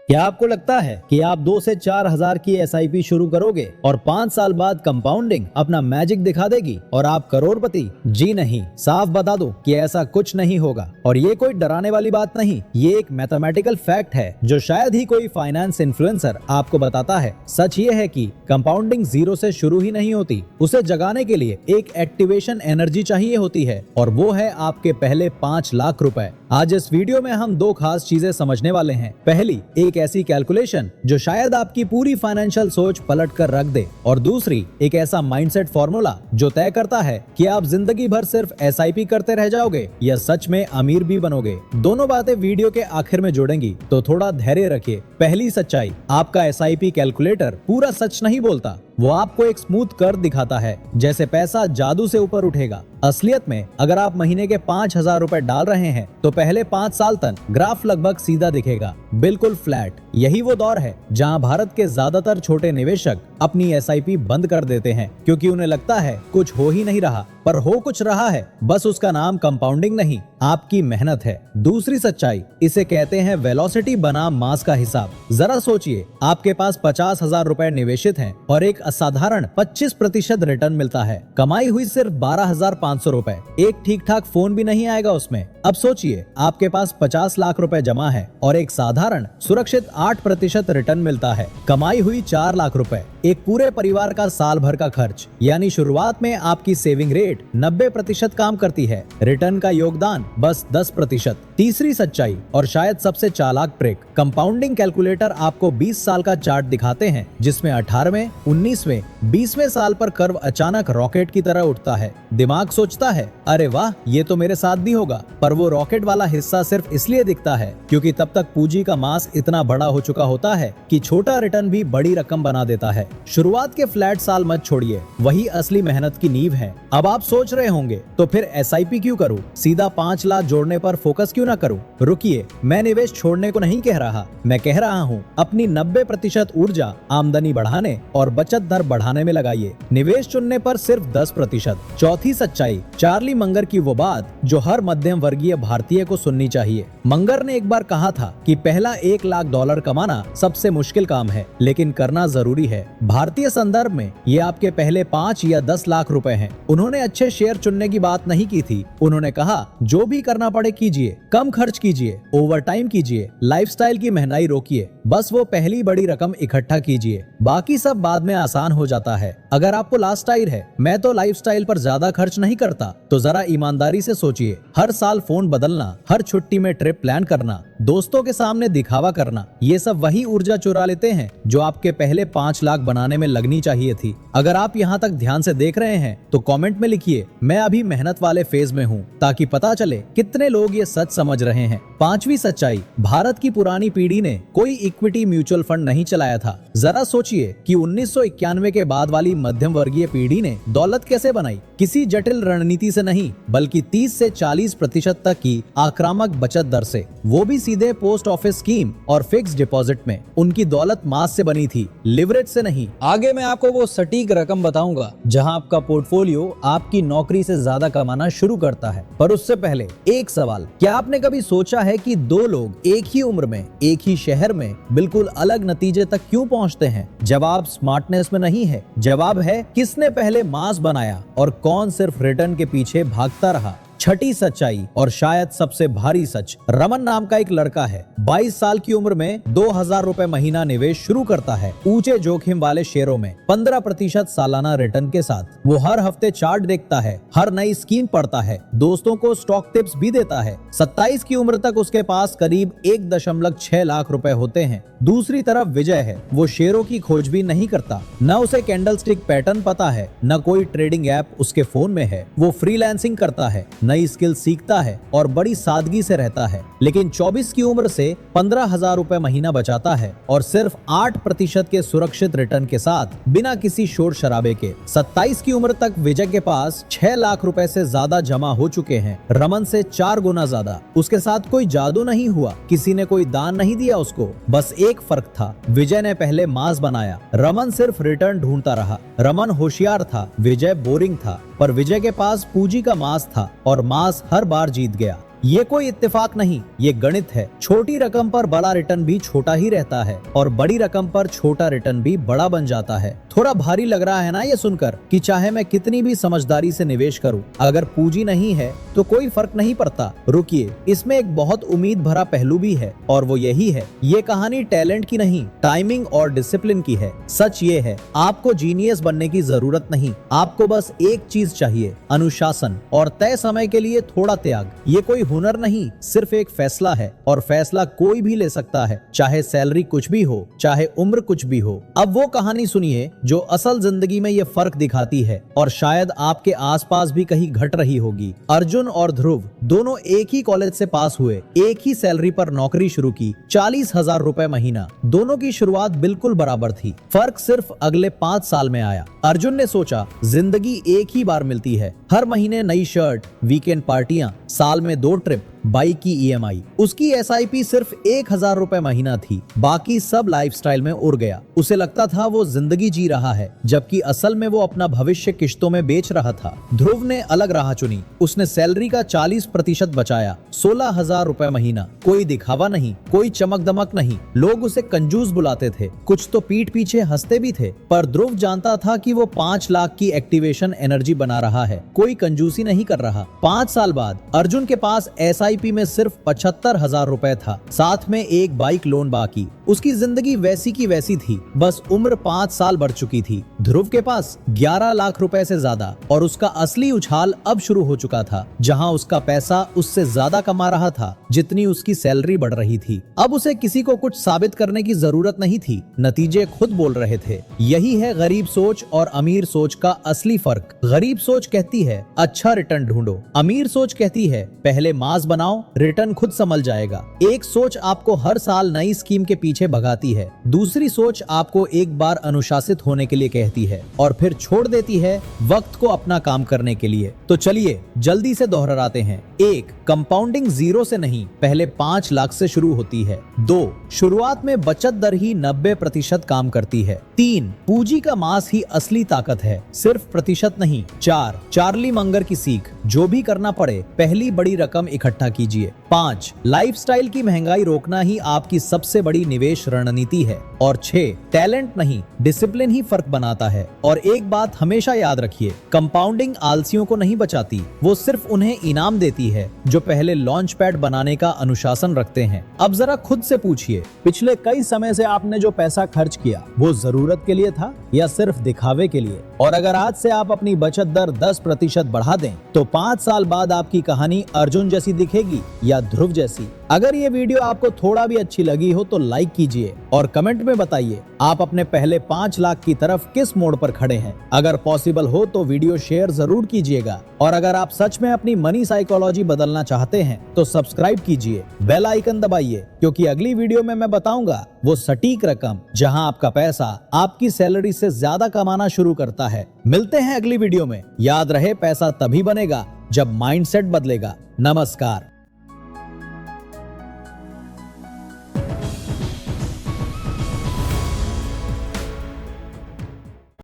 क्या आपको लगता है कि आप 2 से 4 हजार की एसआईपी शुरू करोगे और 5 साल बाद कंपाउंडिंग अपना मैजिक दिखा देगी और आप करोड़पति? जी नहीं, साफ बता दो कि ऐसा कुछ नहीं होगा। और ये कोई डराने वाली बात नहीं, ये एक मैथमेटिकल फैक्ट है जो शायद ही कोई फाइनेंस इन्फ्लुएंसर आपको बताता है। सच ये है कि कंपाउंडिंग जीरो से शुरू ही नहीं होती, उसे जगाने के लिए एक एक्टिवेशन एनर्जी चाहिए होती है और वो है आपके पहले 5 लाख रुपए। आज इस वीडियो में हम 2 खास चीजें समझने वाले हैं। पहली, एक ऐसी कैलकुलेशन जो शायद आपकी पूरी फाइनेंशियल सोच पलट कर रख दे, और दूसरी, एक ऐसा माइंडसेट फॉर्मूला जो तय करता है कि आप जिंदगी भर सिर्फ एसआईपी करते रह जाओगे या सच में अमीर भी बनोगे। दोनों बातें वीडियो के आखिर में जुड़ेंगी, तो थोड़ा धैर्य रखिए। पहली सच्चाई, आपका एसआईपी कैलकुलेटर पूरा सच नहीं बोलता, वो आपको एक स्मूथ कर्व दिखाता है, जैसे पैसा जादू से ऊपर उठेगा। असलियत में अगर आप महीने के 5,000 रुपए डाल रहे हैं तो पहले 5 साल तक ग्राफ लगभग सीधा दिखेगा, बिल्कुल फ्लैट। यही वो दौर है जहां भारत के ज्यादातर छोटे निवेशक अपनी एसआईपी बंद कर देते हैं, क्योंकि उन्हें लगता है कुछ हो ही नहीं रहा, पर हो कुछ रहा है, बस उसका नाम कंपाउंडिंग नहीं, आपकी मेहनत है। दूसरी सच्चाई, इसे कहते हैं वेलोसिटी बनाम मास का हिसाब। जरा सोचिए, आपके पास 50,000 रुपए निवेशित हैं और एक असाधारण 25% रिटर्न मिलता है। कमाई हुई सिर्फ 12,500 रुपए, एक ठीक ठाक फोन भी नहीं आएगा उसमें। अब सोचिए, आपके पास 50 लाख रुपए जमा है और एक साधारण सुरक्षित 8% रिटर्न मिलता है। कमाई हुई 4 लाख रुपए, एक पूरे परिवार का साल भर का खर्च। यानी शुरुआत में आपकी सेविंग रेट 90% काम करती है, रिटर्न का योगदान बस 10%। तीसरी सच्चाई और शायद सबसे चालाक ट्रिक, कंपाउंडिंग कैलकुलेटर आपको 20 साल का चार्ट दिखाते हैं, जिसमें 18वें, 19वें, 20वें साल पर कर्व अचानक रॉकेट की तरह उठता है। दिमाग सोचता है, अरे वाह, ये तो मेरे साथ भी होगा, पर वो रॉकेट वाला हिस्सा सिर्फ इसलिए दिखता है क्योंकि तब तक पूंजी का मास इतना बड़ा हो चुका होता है कि छोटा रिटर्न भी बड़ी रकम बना देता है। शुरुआत के फ्लैट साल मत छोड़िए, वही असली मेहनत की नींव है। अब आप सोच रहे होंगे, तो फिर एसआईपी क्यों करूं, सीधा 5 लाख जोड़ने पर फोकस क्यों ना करूं? रुकिए, मैं निवेश छोड़ने को नहीं कह रहा, मैं कह रहा हूं अपनी 90% ऊर्जा आमदनी बढ़ाने और बचत दर बढ़ाने में लगाइए, निवेश चुनने पर सिर्फ 10%। चौथी सच्चाई, चार्ली मंगर की वो बात जो हर मध्यम वर्गीय भारतीय को सुननी चाहिए। मंगर ने एक बार कहा था कि पहला $1 लाख कमाना सबसे मुश्किल काम है, लेकिन करना जरूरी है। भारतीय संदर्भ में ये आपके पहले 5 या 10 लाख रुपए हैं। उन्होंने अच्छे शेयर चुनने की बात नहीं की थी, उन्होंने कहा जो भी करना पड़े कीजिए, कम खर्च कीजिए, ओवर टाइम कीजिए, लाइफस्टाइल की महंगाई रोकिए, बस वो पहली बड़ी रकम इकट्ठा कीजिए, बाकी सब बाद में आसान हो जाता है। अगर आपको लाइफस्टाइल है, मैं तो लाइफस्टाइल पर ज्यादा खर्च नहीं करता, तो जरा ईमानदारी से सोचिए, हर साल फोन बदलना, हर छुट्टी में ट्रिप प्लान करना, दोस्तों के सामने दिखावा करना, ये सब वही ऊर्जा चुरा लेते हैं जो आपके पहले 5 लाख बनाने में लगनी चाहिए थी। अगर आप यहाँ तक ध्यान से देख रहे हैं तो कमेंट में लिखिए, मैं अभी मेहनत वाले फेज में हूँ, ताकि पता चले कितने लोग ये सच समझ रहे हैं। पांचवी सच्चाई, भारत की पुरानी पीढ़ी ने कोई इक्विटी म्यूचुअल फंड नहीं चलाया था। जरा सोचिए कि 1991 के बाद वाली मध्यम वर्गीय पीढ़ी ने दौलत कैसे बनाई, किसी जटिल रणनीति से नहीं, बल्कि 30 से 40% तक की आक्रामक बचत दर से, वो भी सीधे पोस्ट ऑफिस स्कीम और फिक्स डिपॉजिट में। उनकी दौलत मास से बनी थी, लिवरेज से नहीं। आगे मैं आपको वो सटीक रकम बताऊंगा जहां आपका पोर्टफोलियो आपकी नौकरी से ज्यादा कमाना शुरू करता है। पर उससे पहले एक सवाल, क्या आपने कभी सोचा है कि 2 लोग एक ही उम्र में, एक ही शहर में बिल्कुल अलग नतीजे तक क्यों पहुंचते हैं? जवाब स्मार्टनेस में नहीं है, जवाब है किसने पहले मास बनाया और कौन सिर्फ रिटर्न के पीछे भागता रहा। छठी सच्चाई और शायद सबसे भारी सच, रमन नाम का एक लड़का है, 22 साल की उम्र में 2,000 रुपए महीना निवेश शुरू करता है, ऊंचे जोखिम वाले शेयरों में 15% सालाना रिटर्न के साथ। वो हर हफ्ते चार्ट देखता है, हर नई स्कीम पढ़ता है, दोस्तों को स्टॉक टिप्स भी देता है। 27 की उम्र तक उसके पास करीब 1.6 लाख रुपए होते हैं। दूसरी तरफ विजय है, वो शेयरों की खोजबीन नहीं करता, न उसे कैंडलस्टिक पैटर्न पता है, न कोई ट्रेडिंग ऐप उसके फोन में है। वो फ्रीलांसिंग करता है, नई स्किल सीखता है और बड़ी सादगी से रहता है, लेकिन 24 की उम्र से 15,000 रुपए महीना बचाता है और सिर्फ 8% के सुरक्षित रिटर्न के साथ, बिना किसी शोर शराबे के। 27 की उम्र तक विजय के पास 6 लाख रुपए से ज्यादा जमा हो चुके हैं, रमन से 4 गुना ज्यादा। उसके साथ कोई जादू नहीं हुआ, किसी ने कोई दान नहीं दिया उसको, बस एक फर्क था, विजय ने पहले मास बनाया, रमन सिर्फ रिटर्न ढूंढता रहा। रमन होशियार था, विजय बोरिंग था, पर विजय के पास पूंजी का मास था और मास हर बार जीत गया। ये कोई इत्तेफाक नहीं, ये गणित है। छोटी रकम पर बड़ा रिटर्न भी छोटा ही रहता है और बड़ी रकम पर छोटा रिटर्न भी बड़ा बन जाता है। थोड़ा भारी लग रहा है ना ये सुनकर कि चाहे मैं कितनी भी समझदारी से निवेश करूं, अगर पूंजी नहीं है तो कोई फर्क नहीं पड़ता। रुकिए, इसमें एक बहुत उम्मीद भरा पहलू भी है और वो यही है, ये कहानी टैलेंट की नहीं, टाइमिंग और डिसिप्लिन की है। सच ये है, आपको जीनियस बनने की जरूरत नहीं, आपको बस एक चीज चाहिए, अनुशासन और तय समय के लिए थोड़ा त्याग। ये कोई हुनर नहीं, सिर्फ एक फैसला है और फैसला कोई भी ले सकता है, चाहे सैलरी कुछ भी हो, चाहे उम्र कुछ भी हो। अब वो कहानी सुनिए जो असल जिंदगी में ये फर्क दिखाती है और शायद आपके आसपास भी कहीं घट रही होगी। अर्जुन और ध्रुव दोनों एक ही कॉलेज से पास हुए, एक ही सैलरी पर नौकरी शुरू की, 40,000 रुपए महीना। दोनों की शुरुआत बिल्कुल बराबर थी, फर्क सिर्फ अगले 5 साल में आया। अर्जुन ने सोचा जिंदगी एक ही बार मिलती है, हर महीने नई शर्ट, वीकेंड पार्टियां, साल में 2 ट्रिप, बाइक की ईएमआई। उसकी एसआईपी सिर्फ 1,000 रुपए महीना थी, बाकी सब लाइफस्टाइल में उड़ गया। उसे लगता था वो जिंदगी जी रहा है, जबकि असल में वो अपना भविष्य किश्तों में बेच रहा था। ध्रुव ने अलग राह चुनी, उसने सैलरी का 40% बचाया, 16,000 रुपए महीना। कोई दिखावा नहीं, कोई चमक दमक नहीं, लोग उसे कंजूस बुलाते थे, कुछ तो पीठ पीछे हंसते भी थे, पर ध्रुव जानता था कि वो 5 लाख की एक्टिवेशन एनर्जी बना रहा है, कोई कंजूसी नहीं कर रहा। 5 साल बाद अर्जुन के पास एसआईपी में सिर्फ 75,000 रुपए था, साथ में एक बाइक लोन बाकी। उसकी जिंदगी वैसी की वैसी थी, बस उम्र 5 साल बढ़ चुकी थी। ध्रुव के पास 11 लाख रुपए से ज्यादा और उसका असली उछाल अब शुरू हो चुका था, जहां उसका पैसा उससे ज्यादा कमा रहा था जितनी उसकी सैलरी बढ़ रही थी। अब उसे किसी को कुछ साबित करने की जरूरत नहीं थी, नतीजे खुद बोल रहे थे। यही है गरीब सोच और अमीर सोच का असली फर्क। गरीब सोच कहती है अच्छा रिटर्न ढूंढो, अमीर सोच कहती है पहले मास बनाओ, रिटर्न खुद संभल जाएगा। एक सोच आपको हर साल नई स्कीम के पीछे भगाती है, दूसरी सोच आपको एक बार अनुशासित होने के लिए कहती है और फिर छोड़ देती है वक्त को अपना काम करने के लिए। तो चलिए जल्दी से दोहराते हैं। 1. कंपाउंडिंग 0 से नहीं, पहले 5 लाख से शुरू होती है। 2. शुरुआत में बचत दर ही 90% काम करती है। 3. पूंजी का मास ही असली ताकत है, सिर्फ प्रतिशत नहीं। 4. चार्ली मंगर की सीख, जो भी करना पड़े पहली बड़ी रकम इकट्ठा कीजिए। 5. लाइफस्टाइल की महंगाई रोकना ही आपकी सबसे बड़ी निवेश रणनीति है। और 6. टैलेंट नहीं, डिसिप्लिन ही फर्क बनाता है। और एक बात हमेशा याद रखिए, कंपाउंडिंग आलसियों को नहीं बचाती, वो सिर्फ उन्हें इनाम देती है जो पहले लॉन्च पैड बनाने का अनुशासन रखते हैं। अब जरा खुद से पूछिए, पिछले कई समय से आपने जो पैसा खर्च किया वो जरूरत के लिए था या सिर्फ दिखावे के लिए? और अगर आज से आप अपनी बचत दर 10% बढ़ा दें तो 5 साल बाद आपकी कहानी अर्जुन जैसी दिखेगी या ध्रुव जैसी। अगर ये वीडियो आपको थोड़ा भी अच्छी लगी हो तो लाइक कीजिए और कमेंट में बताइए आप अपने पहले 5 लाख की तरफ किस मोड़ पर खड़े हैं। अगर पॉसिबल हो तो वीडियो शेयर जरूर कीजिएगा और अगर आप सच में अपनी मनी साइकोलॉजी बदलना चाहते हैं तो सब्सक्राइब कीजिए, बेल आइकन दबाइए, क्योंकि अगली वीडियो में मैं बताऊंगा वो सटीक रकम जहां आपका पैसा आपकी सैलरी से ज्यादा कमाना शुरू करता है। मिलते हैं अगली वीडियो में। याद रहे, पैसा तभी बनेगा जब माइंडसेट बदलेगा। नमस्कार।